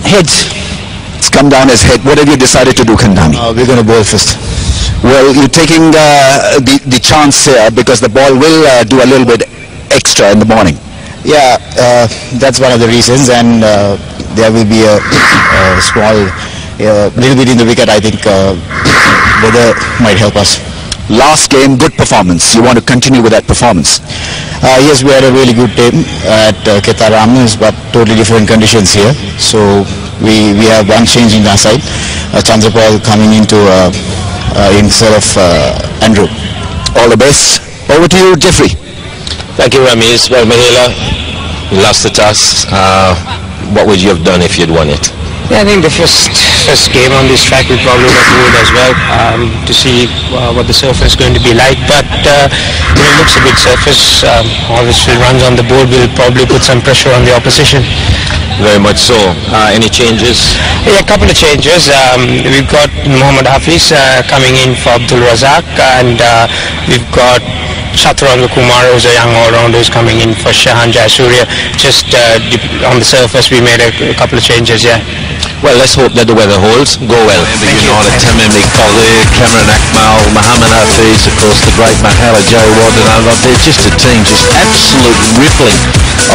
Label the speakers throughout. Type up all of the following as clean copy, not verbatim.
Speaker 1: Head. It's come down as head. What have you decided to do, Khandani?
Speaker 2: We're going to bowl first.
Speaker 1: Well, you're taking the chance here because the ball will do a little bit extra in the morning.
Speaker 2: Yeah, that's one of the reasons, and there will be a small little bit in the wicket. I think weather might help us.
Speaker 1: Last game, good performance. You want to continue with that performance?
Speaker 2: Yes, we had a really good team at Ketaramas, but totally different conditions here. So we have one change in our side. Chandrapal coming into instead of Andrew.
Speaker 1: All the best. Over to you, Jeffrey.
Speaker 3: Thank you, Ramesh. Well, Mahela, you lost the toss. What would you have done if you'd won it?
Speaker 4: Yeah, I think the first game on this track we probably would have ruled as well to see what the surface is going to be like. But it looks a good surface. Obviously, runs on the board will probably put some pressure on the opposition.
Speaker 3: Very much so. Any changes?
Speaker 4: Yeah, a couple of changes. We've got Mohammad Hafiz coming in for Abdul Razak, and we've got Chaturanga Kumar, who's a young all-rounder, who's coming in for Shahan Jayasuriya. Just on the surface, we made a couple of changes, yeah.
Speaker 3: Well, let's hope that the weather holds. Go well. United, Tamim Iqbal, Cameron Akmal, Mohammad Hafiz, of course, the great Mahela Jayawad, and they're just a team, just absolute rippling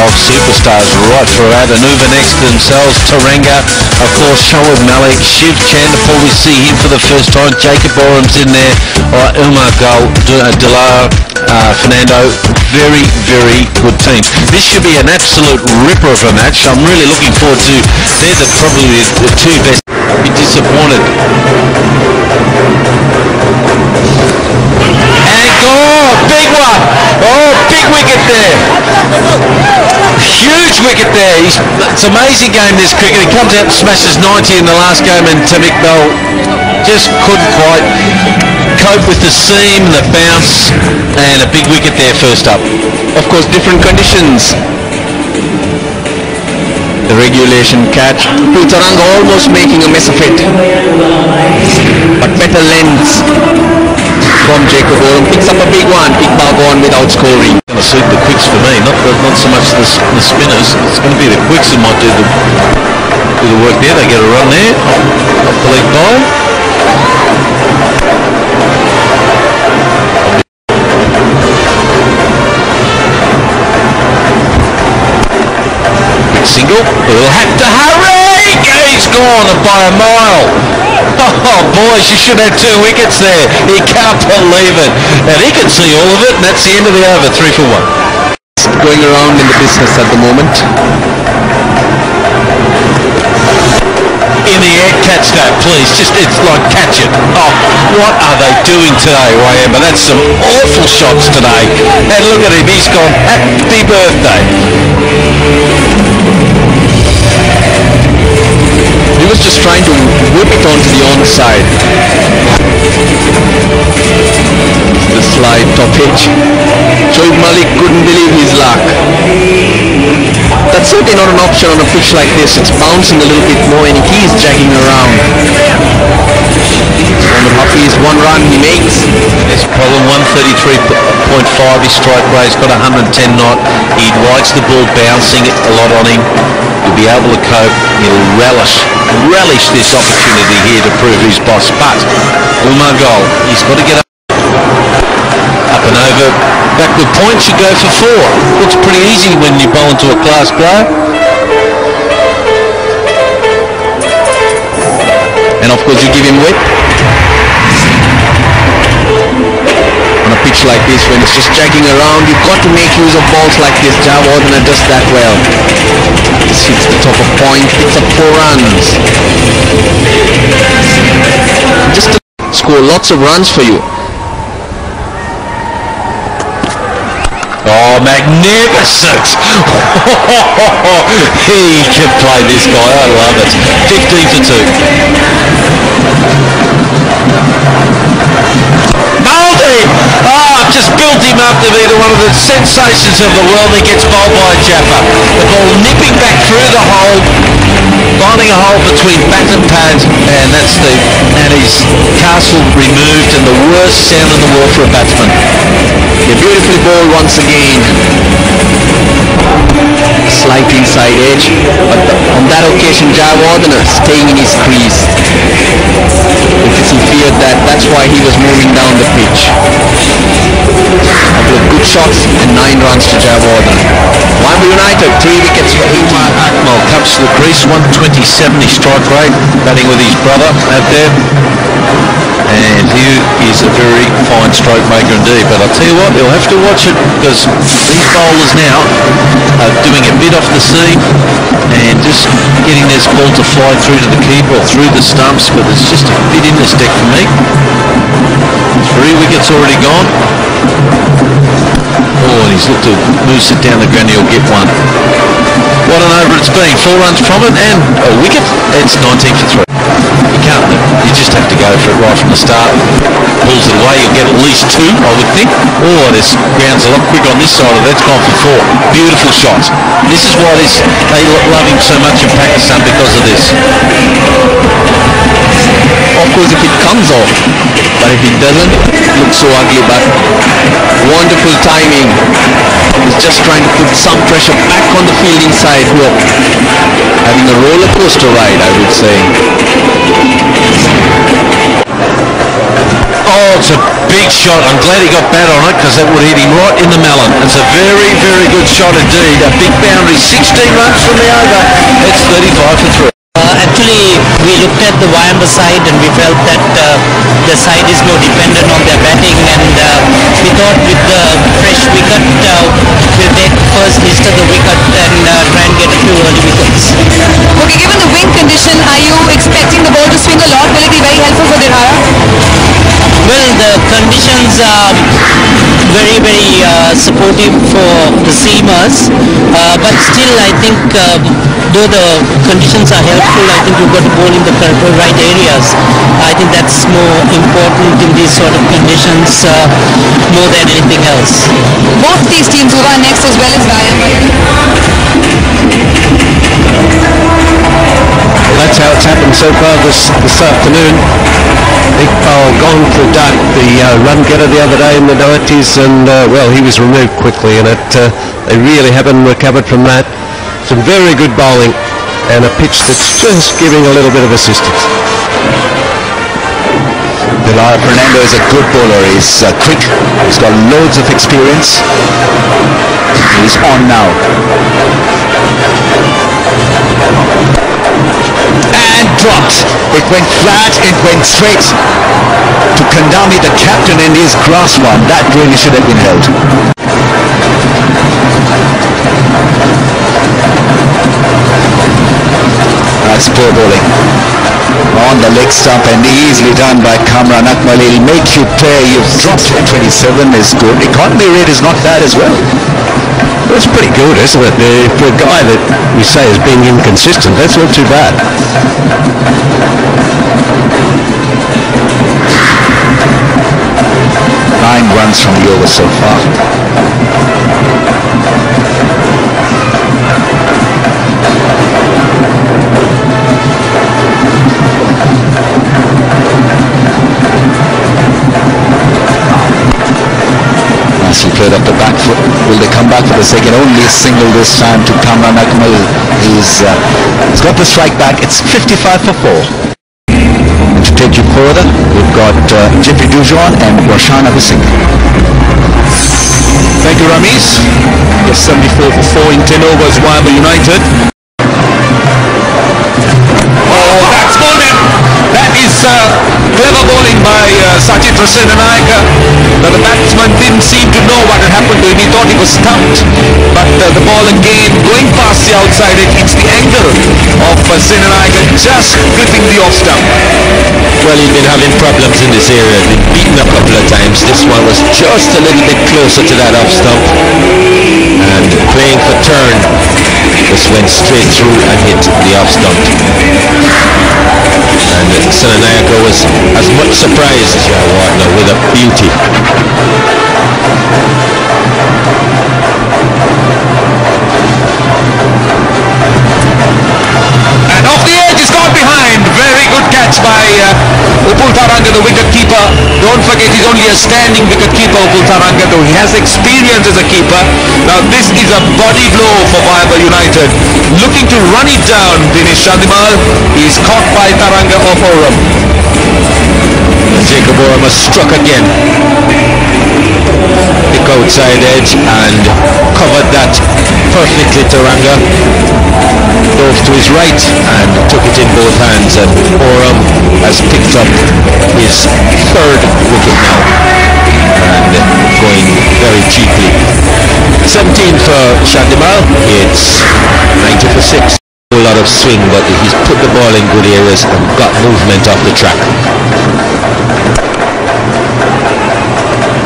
Speaker 3: of superstars right throughout. Anuva next to themselves, Tarenga, of course, Shoaib Malik, Shiv Chandapal, we see him for the first time, Jacob Oram's in there, Umar Gul, Dilar, Fernando, very, very good teams. This should be an absolute ripper of a match. I'm really looking forward to, they're probably the two best. I'll be disappointed. And big one! Oh, big wicket there! Huge wicket there. It's an amazing game, this cricket. He comes out and smashes 90 in the last game, and Tim Iqbal just couldn't quite cope with the seam, the bounce, and a big wicket there first up.
Speaker 5: Of course, different conditions. The regulation catch. Putaranga almost making a mess of it. But better lengths from Jacob Oram. Picks up a big one. Iqbal gone without scoring.
Speaker 3: Going to suit the quicks for me, not so much the spinners. It's going to be the quicks that might do the work there. They get a run there. Off the leg by. Single, we'll have to hurry! He's gone by a mile. Oh boys, you should have 2 wickets there. He can't believe it. And he can see all of it, and that's the end of the over. 3 for 1.
Speaker 5: Going around in the business at the moment.
Speaker 3: In the air, catch that, please. It's like catch it. Oh, what are they doing today, Wayamba? That's some awful shots today. And look at him, he's gone happy birthday.
Speaker 5: He was just trying to whip it onto the onside. The slide top edge. Shoaib Malik couldn't believe his luck. That's certainly not an option on a pitch like this. It's bouncing a little bit more and he keeps jagging around. Mohammad Hafiz, 1 run he makes.
Speaker 3: There's problem 133.5. His strike rate's got 110 knot. He likes the ball bouncing a lot on him. He'll be able to cope. He'll relish this opportunity here to prove his boss. But Umar Gul, he's got to get up and over. Backward point should go for 4. Looks pretty easy when you bowl into a class player.
Speaker 5: And of course you give him whip. On a pitch like this, when it's just jagging around, you've got to make use of balls like this. Jayawardena does that well. This hits the top of point, picks up 4 runs. Just to score lots of runs for you.
Speaker 3: Oh, magnificent! He can play this guy, I love it. 15 for 2. Nailed him! I've just built him up to be one of the sensations of the world. He gets bowled by a Jaffa. The ball nipping back through the hole, finding a hole between bat and pad, and his castle removed, and the worst sound in the world for a batsman.
Speaker 5: They're beautifully bowled once again. Slight inside edge, but on that occasion Jayawardene staying in his crease because he feared that. That's why he was moving down the pitch. Couple of good shots and 9 runs to Jayawardene. Wayamba United 3 wickets for 18.
Speaker 3: Akmal comes to the crease, 127 his strike rate, batting with his brother out there. And he is a very fine stroke maker indeed. But I'll tell you what, you'll have to watch it because these bowlers now are doing a bit off the seam and just getting this ball to fly through to the keeper or through the stumps, but it's just a bit in this deck for me. 3 wickets already gone. Oh, and he's looked to moose it down the ground, he'll get one. What an over it's been. 4 runs from it and a wicket. It's 19 for 3. You can't, you just have to go for it right from the start. Pulls it away, you'll get at least 2, I would think. Oh, this ground's a lot quicker on this side of it. That's gone for 4. Beautiful shot. This is why they love him so much in Pakistan, because of this.
Speaker 5: Of course, if it comes off, but if it doesn't, it looks so ugly. But wonderful timing. He's just trying to put some pressure back on the fielding side, who are having a roller coaster ride, I would say.
Speaker 3: Oh, it's a big shot. I'm glad he got bat on it because that would hit him right in the melon. It's a very, very good shot indeed. A big boundary, 16 runs from the over. It's 35 for 3.
Speaker 6: Actually, we looked at the Wayamba side and we felt that the side is more dependent on their batting, and we thought with the fresh wicket, we'll take first list of the wicket and try and get a few early wickets.
Speaker 7: Okay, given the wind condition, are you expecting the ball to swing a lot? Will it be very helpful for Dirhara?
Speaker 6: Well, the conditions are very, very supportive for the seamers, but still I think though the conditions are helpful, I think you've got to bowl in the right areas. I think that's more important in these sort of conditions more than anything else.
Speaker 7: Both these teams will run next as well as Wayamba.
Speaker 8: Well, that's how it's happened so far this afternoon. Iqbal gone for Duck, the run getter the other day in the 90s, and well, he was removed quickly, and they really haven't recovered from that. Some very good bowling and a pitch that's just giving a little bit of assistance.
Speaker 1: Pilar Fernando is a good bowler. He's quick, he's got loads of experience. He's on now. And dropped. It went flat, it went straight to Kandami, the captain, in his grass one. That really should have been held. That's poor bowling. On the leg stump and easily done by Kamran Akmal. He'll make you pay. You've dropped it. 27 is good. Economy rate is not bad as well.
Speaker 8: That's pretty good, isn't it? For a guy that we say is being inconsistent, that's not too bad.
Speaker 1: 9 runs from the over so far. Nicely played up the back foot. Will they come back for the second? Only a single this time to Kamran Akmal. He's got the strike back. It's 55 for 4. To take you further, we've got Jeffrey Dujon and Roshan Abhusingh.
Speaker 9: Thank you, Ramesh. Yes, 74 for 4 in 10 overs, Wayamba United. Oh, that's bowling. That is clever bowling by Sachit Senanayake. The batsman didn't seem to know what had happened to him. He thought he was stumped. But the ball again going past the outside, it hits the angle of Senanayake, just gripping the off stump.
Speaker 3: Well, he'd been having problems in this area. He'd been beaten a couple of times. This one was just a little bit closer to that off stump. And playing for turn, just went straight through and hit the off stump. And Senanayake was as much surprised as Jayawardene with a beauty.
Speaker 9: And off the edge, it's gone behind. Very good catch by Upul Taranga, the wicket keeper. Don't forget he's only a standing wicket keeper of Taranga, though he has experience as a keeper. Now this is a body blow for Wayamba United. Looking to run it down, Dinesh Chandimal. He's caught by Taranga of Oram.
Speaker 3: Jacob Oram has struck again. Pick outside edge and covered that perfectly. Taranga dove to his right and took it in both hands, and Oram has picked up his third wicket now and going very cheaply. 17 for Chandimal. It's 90 for 6. A lot of swing, but he's put the ball in good areas and got movement off the track.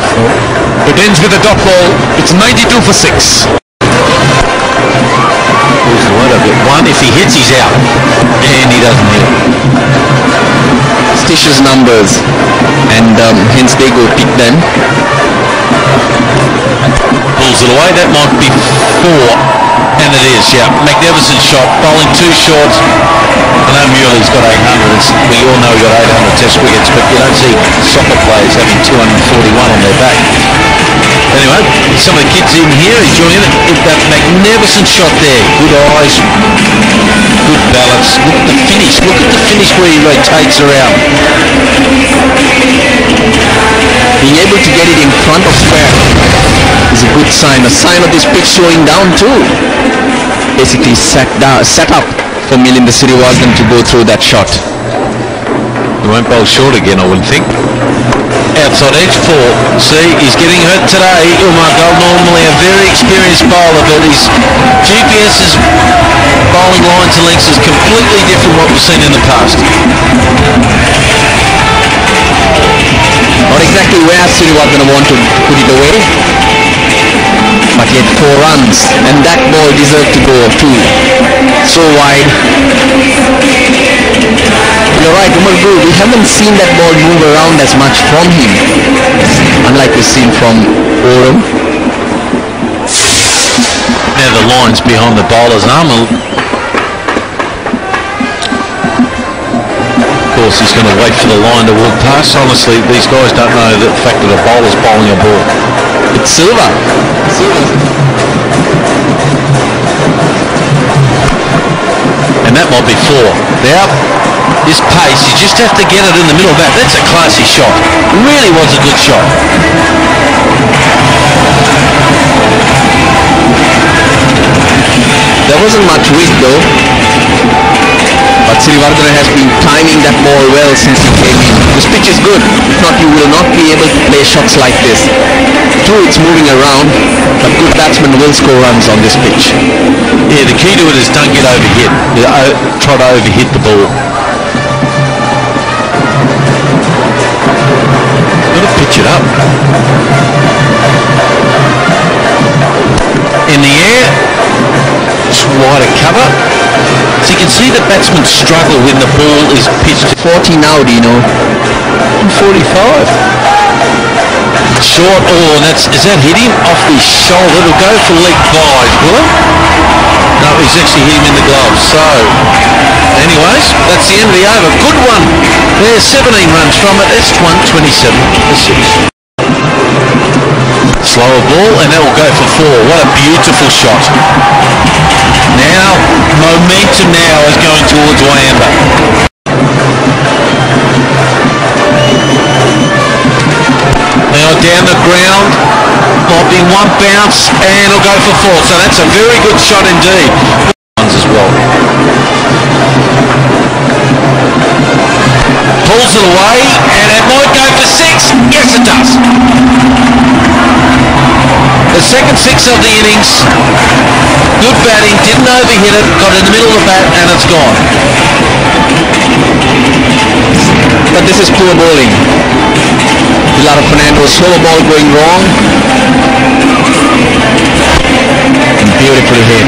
Speaker 9: So it ends with a dot ball. It's 92 for 6.
Speaker 3: One, if he hits, he's out, and he doesn't hit.
Speaker 5: Stitious numbers, and hence they go pick them.
Speaker 3: Pulls it away. That might be 4. And it is, yeah. Magnificent shot, bowling too short. I know Muirley's got 800. We all know he got 800 test wickets, but you don't see soccer players having 241 on their back. Anyway, some of the kids in here enjoying it. That magnificent shot there. Good eyes, good balance. Look at the finish. Look at the finish where he rotates around.
Speaker 5: Being able to get it in front of square is a good sign. A sign of this pitch slowing down too. Basically set up for Milinder Siriwardene to go through that shot.
Speaker 3: He won't bowl short again, I wouldn't think. Outside edge 4. See, he's getting hurt today. Umar Gul, normally a very experienced bowler, but his GPS's bowling lines and lengths is completely different what we've seen in the past.
Speaker 5: Not exactly where Siriwardene want to put it away, but yet 4 runs, and that ball deserved to go too. So wide. You're right, Umar Gul, we haven't seen that ball move around as much from him, unlike we've seen from Oram.
Speaker 3: Now the line's behind the bowler's arm. Of course, he's going to wait for the line to walk past. Honestly, these guys don't know the fact that a bowler's bowling a ball.
Speaker 5: It's Silva.
Speaker 3: And that might be 4. Now, his pace, you just have to get it in the middle of that. That's a classy shot. Really was a good shot.
Speaker 5: There wasn't much wind though, but Siriwardene has been timing that ball well since he came in. This pitch is good. If not, you will not be able to play shots like this. True, it's moving around, but good batsmen will score runs on this pitch.
Speaker 3: Yeah, the key to it is don't get overhit. Try to overhit the ball. Got to pitch it up. In the air, just wider cover. So you can see the batsmen struggle when the ball is pitched.
Speaker 5: 40 now, Dino.
Speaker 3: 45. Short, oh, is that hit him off the shoulder? It'll go for leg buys, will it? No, he's actually hit him in the gloves. So, anyways, that's the end of the over. Good one. There's 17 runs from it. It's 127 for 6. Slower ball, and that will go for 4. What a beautiful shot. Now, momentum now is going towards Wayamba. Now down the ground, might be 1 bounce, and it'll go for 4. So that's a very good shot indeed. As well. Pulls it away, and it might go for 6. Yes, it does. The second 6 of the innings. Good batting, didn't overhit it, got in the middle of the bat, and it's gone.
Speaker 5: But this is poor bowling. Pilar Fernando, slow ball going wrong. Beautifully hit.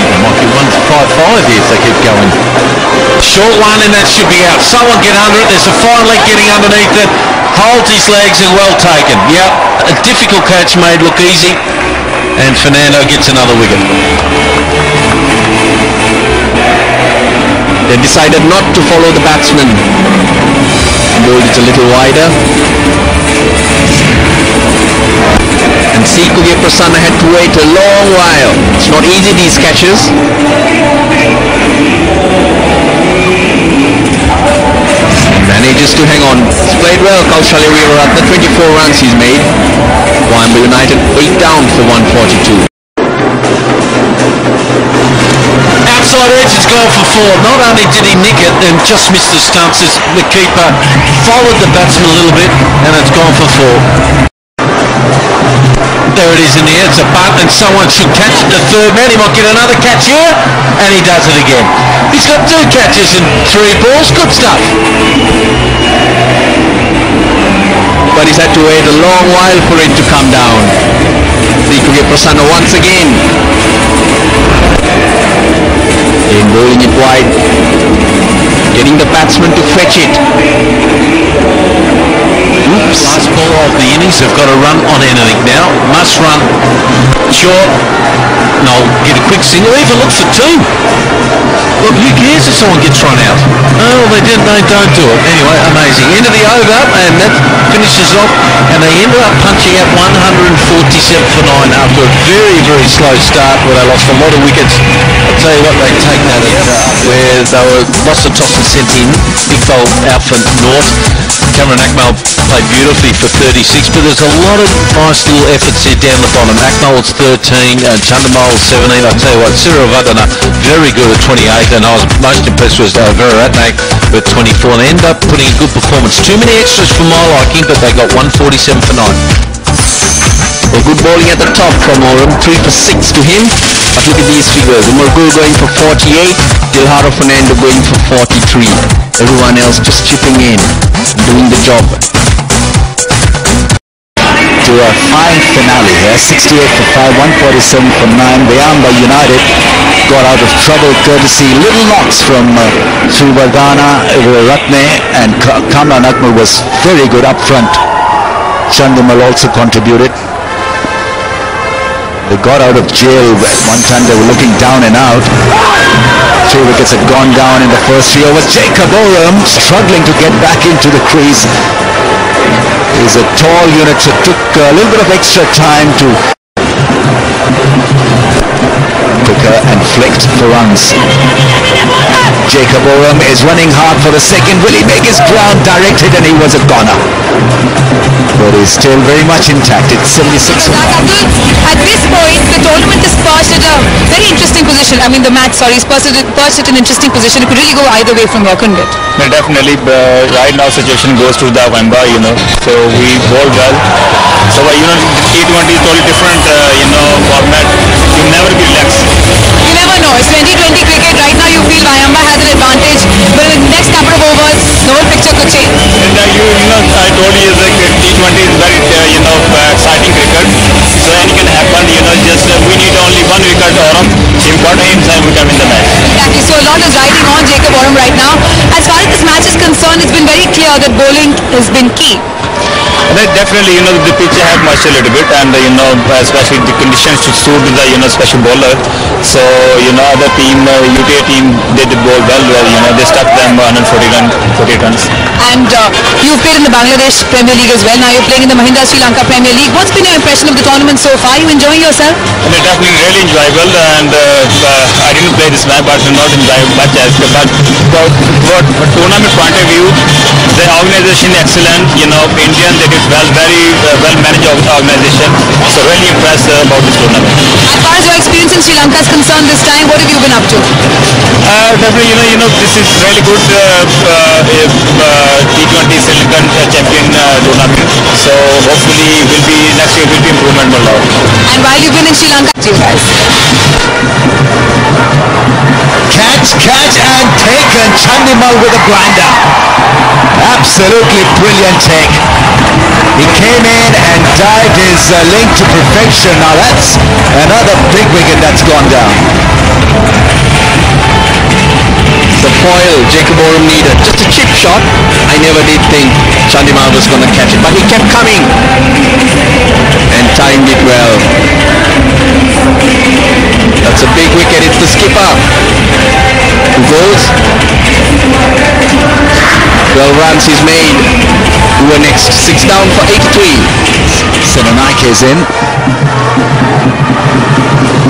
Speaker 3: It might be 155 here if they keep going. Short one, and that should be out. Someone get under it. There's a fine leg getting underneath it. Holds his legs and well taken. Yep, a difficult catch made look easy, and Fernando gets another wicket.
Speaker 5: They decided not to follow the batsman. Bowled it a little wider. And Sikuge Prasanna had to wait a long while. It's not easy, these catches. Manages to hang on. He's played well, Kaushalya Weeraratne. 24 runs he's made. Wayamba United 8 down for 142.
Speaker 3: Outside edge has gone for 4. Not only did he nick it and just missed the stumps, the keeper followed the batsman a little bit and it's gone for 4. There it is in the air, it's a bunt and someone should catch it. The third man, he might get another catch here, and he does it again. He's got 2 catches and 3 balls, good stuff.
Speaker 5: But he's had to wait a long while for it to come down. Sikuge Prasanna once again. In bowling it wide, getting the batsman to fetch it.
Speaker 3: Oops. Last ball of the innings, they've got to run on anything now. Must run short. No, get a quick single, even look for 2. Look, who cares if someone gets run out? Oh, they didn't, they don't do it. Anyway, amazing. Into the over, and that finishes off, and they ended up punching out 147 for 9 after a very, very slow start where they lost a lot of wickets. I'll tell you what, they take that where they were lost the toss and sent in. Big fold out for North. Cameron Akmal played beautifully for 36, but there's a lot of nice little efforts here down the bottom. Akmal's 13, Chandamal 17. I'll tell you what, Siravardhana very good at 28, and I was most impressed with Veeratne with 24. They ended up putting a good performance. Too many extras for my liking, but they got 147 for 9.
Speaker 5: Well, good bowling at the top from Oram, 3 for 6 to him. But look at these figures. Umar going for 48, Dilhara Fernando going for 43. Everyone else just chipping in, doing the job.
Speaker 1: To a fine finale here, 68 for 5, 147 for 9. Wayamba United got out of trouble courtesy little knocks from Srivaddhana, Weeraratne, and Kamran Akmal was very good up front. Chandimal also contributed. They got out of jail at one time. They were looking down and out. 3 wickets had gone down in the first 3 overs. Jacob Oram struggling to get back into the crease. He's a tall unit, so it took a little bit of extra time to quicker and flicked for runs. Jacob Oram is running hard for the second. Will he make his ground directed? And he was a goner. But he's still very much intact. It's 76.
Speaker 7: At this point, the tournament is perched at a very interesting position. I mean, the match, sorry, is perched at an interesting position. It could really go either way from here, couldn't it?
Speaker 2: No, definitely. Right now, situation goes to the Wayamba, so we bowl well. So, T20 is totally different, format. You never be relaxed.
Speaker 7: You never know. It's 2020 cricket. Right now, you feel Wayamba has an advantage. But in the next couple of overs, the whole picture could change.
Speaker 2: And I told you that T20 is very, exciting cricket. So anything can happen. Just we need only 1 wicket or important inside we can win the match.
Speaker 7: Exactly. So a lot is riding on Jacob Oram right now. As far as this match is concerned, it's been very clear that bowling has been key.
Speaker 2: Definitely, the pitch have matched a little bit, and especially the conditions to suit the special bowler. So other team, UTA team, they did bowl well. They stuck them 48 runs.
Speaker 7: And you've played in the Bangladesh Premier League as well. Now you're playing in the Mahindra Sri Lanka Premier League. What's been your impression of the tournament so far? Are you enjoying yourself?
Speaker 2: Definitely really enjoyable, and I didn't play this match, but not enjoy much as but tournament point of view, the organization excellent. Indian, they did well, very well managed organization. So really impressed about this tournament.
Speaker 7: As far as your experience in Sri Lanka is concerned this time, what have you been up to?
Speaker 2: Definitely, this is really good T20 Sri Lankan champion tournament. So hopefully next year will be improvement more.
Speaker 7: And while you've been in Sri Lanka, you guys.
Speaker 1: Catch and taken. Chandimal with a blinder. Absolutely brilliant take. He came in and dived his link to perfection. Now that's another big wicket that's gone down.
Speaker 5: The foil Jacob Oram needed. Just a chip shot. I never did think Chandimal was going to catch it, but he kept coming and timed it well. That's a big wicket. It's the skipper who goes 12 runs he's made. Who are next? 6 down for 83.
Speaker 1: Senanaike is in.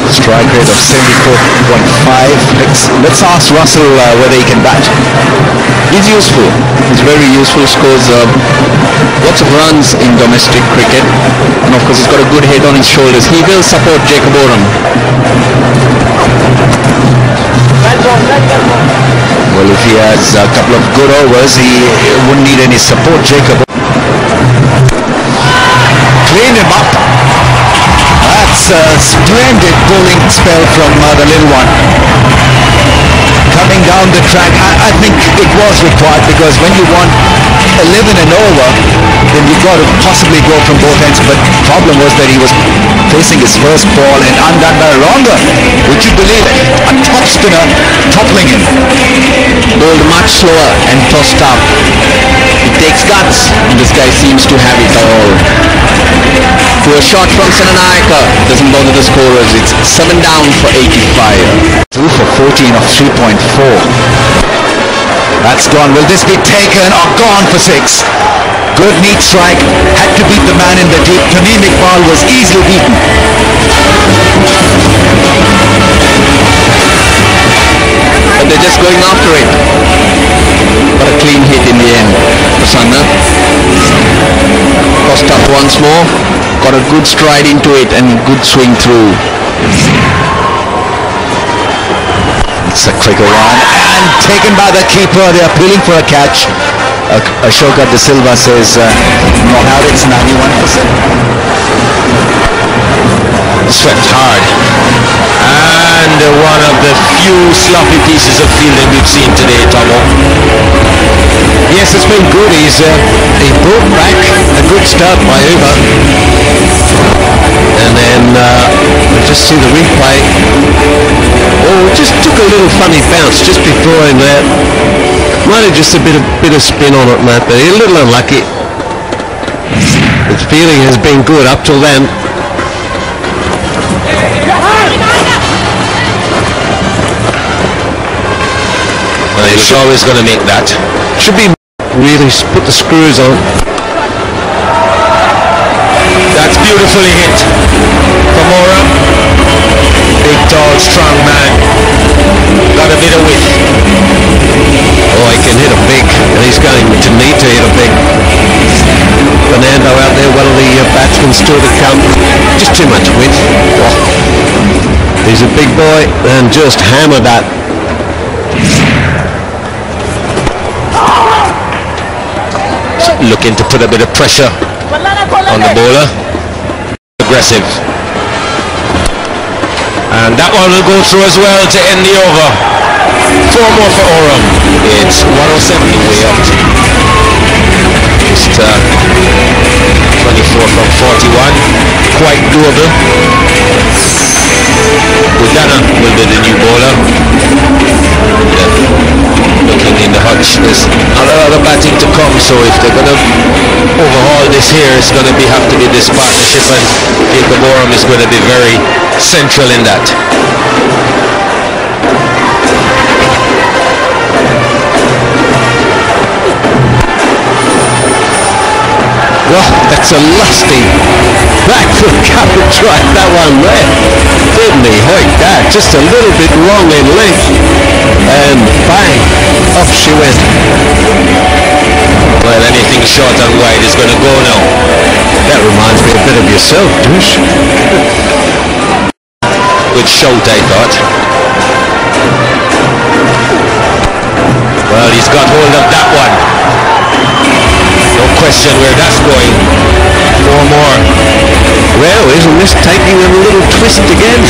Speaker 1: Strike rate of 74.5. Let's ask Russell whether he can bat.
Speaker 5: He's useful. He's very useful. Scores lots of runs in domestic cricket, and of course he's got a good head on his shoulders. He will support Jacob Oram.
Speaker 1: Well, if he has a couple of good overs, he wouldn't need any support. Jacob clean him up. That's a splendid bowling spell from the little one. Coming down the track, I think it was required, because when you want 11 and over, then you've got to possibly go from both ends. But the problem was that he was facing his first ball and undone by a rounder. Would you believe it? A top spinner toppling him.
Speaker 5: Bowled much slower and tossed up. It takes guts, and this guy seems to have it all. To a shot from Senanaike. Doesn't bother the scorers. It's 7 down for 85.
Speaker 1: 2 for 14 of 3.4. That's gone. Will this be taken or gone for 6? Good neat strike. Had to beat the man in the deep. Tamim Iqbal was easily beaten.
Speaker 5: But they're just going after it. But a clean hit in the end. Prasanna tossed up once more. Got a good stride into it and good swing through.
Speaker 1: It's a quicker one and taken by the keeper. They're appealing for a catch. Ashoka De Silva says not out. It's 91%.
Speaker 3: Swept hard. And one of the few sloppy pieces of fielding we've seen today, Tomo.
Speaker 8: Yes, it's been good. He brought back a good start by Uva. And then just see the replay. Oh, it just took a little funny bounce just before him there. Might have just a bit of spin on it, Matt, but a little unlucky. His fielding has been good up till then.
Speaker 3: Well, he was always going to make that.
Speaker 8: Should be really put the screws on.
Speaker 3: That's beautifully hit from Oram. Big, tall, strong man. Got a bit of width.
Speaker 8: Oh, he can hit a big, and he's going to need to hit a big. Fernando out there, one of the batsmen still to come. Just too much width. Oh. He's a big boy and just hammered that.
Speaker 3: Looking to put a bit of pressure on the bowler. Aggressive. And that one will go through as well to end the over. 4 more for Oram. It's 107 way up. Just 24 from 41. Quite doable. Budana will be the new bowler. Looking in the hutch, there's a lot of batting to come, so if they're going to overhaul this here, it's going to have to be this partnership, and Jacob Oram is going to be very central in that.
Speaker 8: Well, that's a lusty back foot cover drive, that one there. Didn't he hoik that? Just a little bit wrong in length. And bang, off she went.
Speaker 3: Well, anything short and wide is going to go now.
Speaker 8: That reminds me a bit of yourself, Douche.
Speaker 3: Good shout, I thought. Well, he's got hold of that one. No question where that's going. 4 more.
Speaker 8: Well, isn't this taking a little twist again?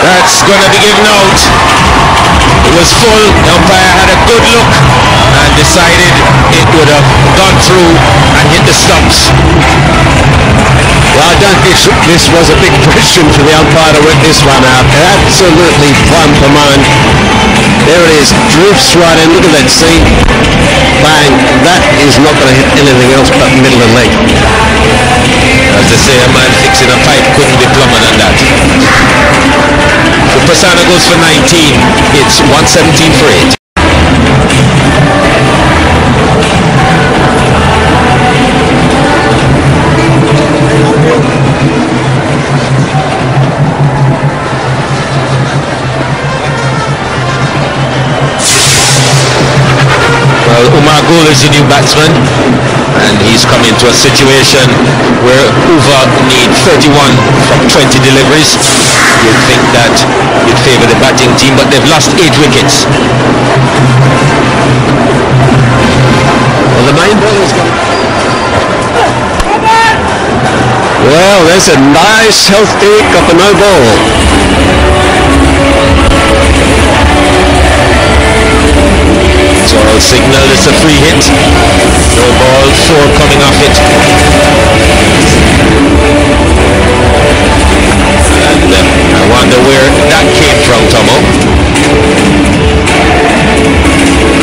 Speaker 3: That's going to be given out. It was full. The umpire had a good look and decided it would have gone through and hit the stumps.
Speaker 8: Well, I don't think this was a big question for the umpire to work this one out. Absolutely plumb for mine. There it is, drifts right in. Look at that seam. Bang. That is not going to hit anything else but middle of leg.
Speaker 3: As they say, a man fixing a pipe couldn't be plumber than that. So Prasanna goes goes for 19. It's 117 for 8. Well, Umar Gul is the new batsman, and he's come into a situation where Hoover need 31 from 20 deliveries. You'd think that you'd favour the batting team, but they've lost 8 wickets. Well, the main bowler's gone.
Speaker 8: Well, there's a nice healthy kick off a no ball.
Speaker 3: So I'll signal it's a free hit. No ball, 4 coming off it. And I wonder where that came from, Tomo.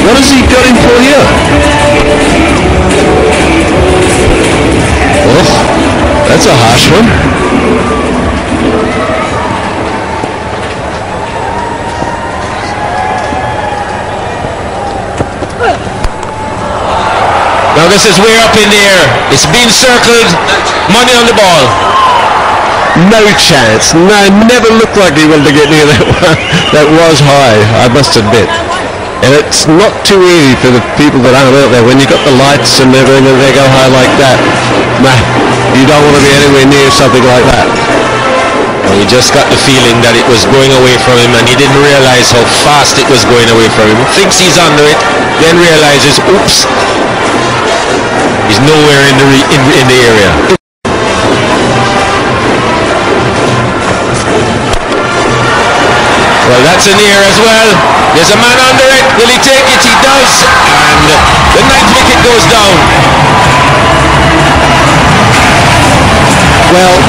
Speaker 8: What has he got him for here? Oh, that's a harsh one.
Speaker 3: Now this is way up in the air. It's been circled. Money on the ball.
Speaker 8: No chance. No, never looked like he wanted to get near that one. That was high, I must admit. And it's not too easy for the people that aren't out there. When you've got the lights and everything and they go high like that, nah, you don't want to be anywhere near something like that.
Speaker 3: Well, he just got the feeling that it was going away from him, and he didn't realize how fast it was going away from him. Thinks he's under it, then realizes, oops, he's nowhere in the area. Well, that's in the air as well. There's a man under it. Will he take it? He does. And the 9th wicket goes down.
Speaker 8: Well,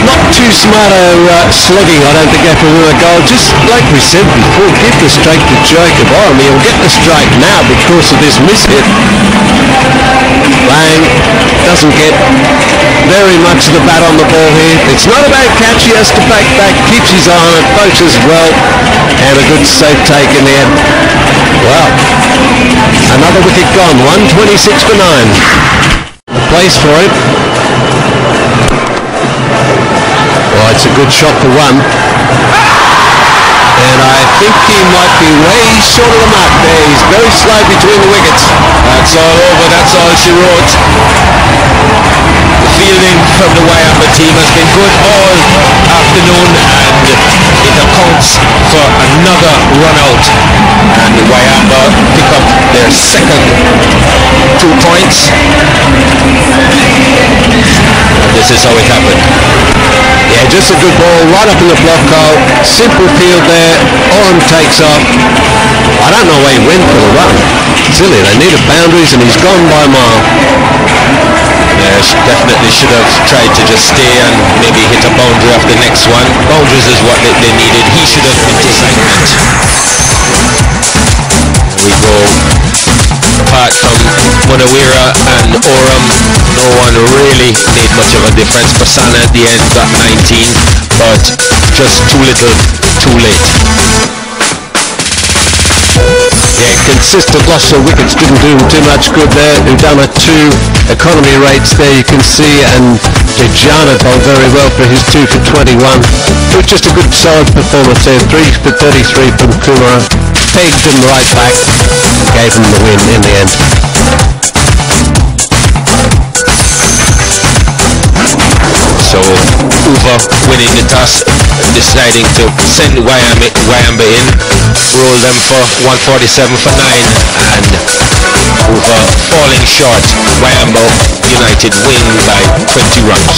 Speaker 8: not too smart slugging, I don't think, after a goal. Just like we said before, give the strike to Jacob Oram. He'll get the strike now because of this miss-hit. Lang doesn't get very much of the bat on the ball here. It's not a bad catch. He has to back, keeps his eye on it, focuses well, and a good safe take in there. Well, another wicket gone. 126 for 9. A place for him. Well, it's a good shot for one. And I think he might be way short of the mark there. He's very slow between the wickets.
Speaker 3: That's all over. That's all she wrote. The fielding from the Wayamba team has been good all afternoon, and it accounts for another run out. And Wayamba pick up their second 2 points. And this is how it happened.
Speaker 8: Yeah, just a good ball right up in the block hole. Simple field there. Oram takes off. I don't know where he went for the run. Silly, they needed boundaries and he's gone by a mile.
Speaker 3: Yeah, definitely should have tried to just stay and maybe hit a boundary off the next one. Boundaries is what they needed. He should have been assignment. We go. Apart from Munawira and Oram, no one really made much of a difference. Prasanna at the end got 19, but just too little, too late.
Speaker 8: Yeah, consistent loss of wickets didn't do him too much good there. Udana 2 economy rates there you can see, and Dejana bowled very well for his 2 for 21. It was just a good solid performance there. 3 for 33 from Kumar. Pegged him right back and gave him the win in the end.
Speaker 3: So Hoover winning the toss, deciding to send Wayamba in, roll them for 147 for 9, and Hoover falling short. Wayamba United win by 20 runs.